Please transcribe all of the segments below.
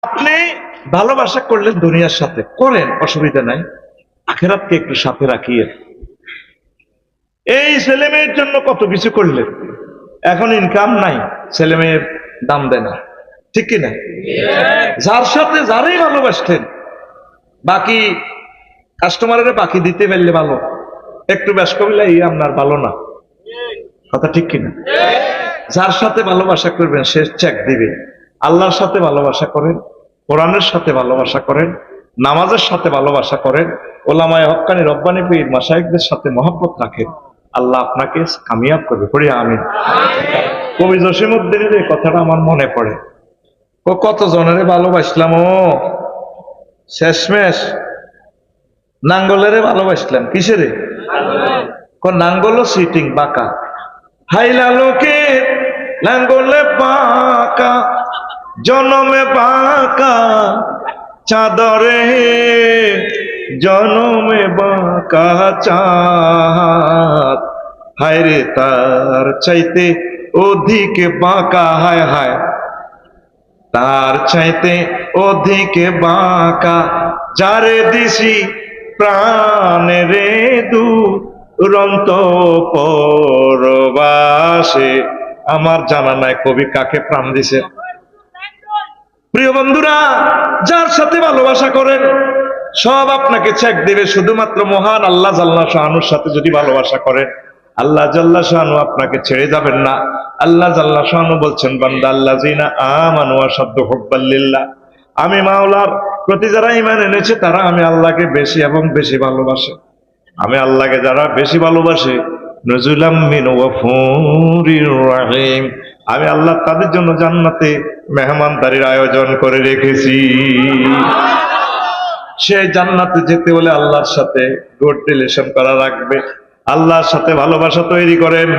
আপনি ভালোবাসা করলেন দুনিয়ার সাথে, করেন, অসুবিধা নাই, আখেরাতকে একটু সাথে রাখিয়ে। এই ছেলে মেয়ের জন্য কত কিছু করলেন, এখন ইনকাম নাই, ছেলে মেয়ের দাম দেয় না, ঠিক কিনা? যার সাথে যারাই ভালোবাসতেন, বাকি কাস্টমারের বাকি দিতে পারলে ভালো, একটু বেশ কমিলে এই আপনার ভালো না, কথা ঠিক কিনা? যার সাথে ভালোবাসা করবেন সে চেক দিবে। আল্লাহর সাথে ভালোবাসা করেন, কোরআনের সাথে ভালোবাসা করেন, নামাজের সাথে ভালোবাসা করেন, ওলামায়ে হক্কানি রব্বানি পীর মাশায়েখদের সাথে মহব্বত রাখেন, আল্লাহ আপনাকে কামিয়াব করবে। পড়ি আমিন। কবি জসিমউদ্দিনের এই কথাটা আমার মনে পড়ে। ও কত জনের ভালোবাসলাম, ও শেষমেশ নাঙ্গলেরে ভালোবাসলাম। কিসেরে? নাঙ্গল সিটিং বাঁকা, হাইলা লোকে নাঙ্গলে বাঁকা, জনমে বাঁকা চাদরে, জনমে বাঁকা চাঁদ, হায় রে তার চাইতে অধিক বাঁকা, হায় হায় তার চাইতে অধিক বাঁকা, যারে দিছি প্রাণে রে দুরন্ত পরবাসে। আমার জানা নাই কবি কাকে প্রাণ দিছে। প্রিয় বন্ধুরা, যার সাথে ভালোবাসা করেন সব আপনাকে চেক দেবে। শুধুমাত্র মহান আল্লাহ জাল্লা শানুর সাথে যদি ভালোবাসা করেন, আল্লাহ জাল্লা শানু আপনাকে ছেড়ে যাবেন না। আল্লাহ জাল্লা শানু বলছেন, বান্দা আল্লাযিনা আমানু আশাদ্দু হুব্বাল লিল্লাহ, আমি মাওলার প্রতি যারা ঈমান এনেছে তারা আমি আল্লাহকে বেশি এবং বেশি ভালোবাসে। আমি আল্লাহকে যারা বেশি ভালোবাসে, নুজুলাম মিন গফুরির রহিম, আমি আল্লাহ তাদের জন্য জান্নাতে মেহমানদারির আয়োজন করে রেখেছি। সেই জান্নাতে যেতে হলে আল্লাহর সাথে গুড রিলেশন করা রাখবে। আল্লাহর সাথে ভালোবাসা তৈরি করেন।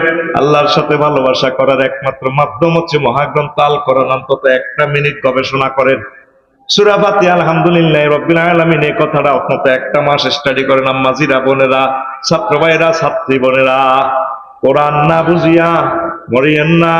আল্লাহর সাথে ভালোবাসা করার একমাত্র মাধ্যম হচ্ছে মহাগ্রন্থ আল কোরআন। অন্তত 1 মিনিট গবেষণা করেন। সূরা ফাতিহা আলহামদুলিল্লাহ রাব্বিল আলামিন, এই কথাটা অন্তত 1 মাস স্টাডি করেন। আম্মাজিরা, বোনেরা, ছাত্র ভাইরা, ছাত্রী বোনেরা, কোরআন না বুঝিয়া মরিয়েন না।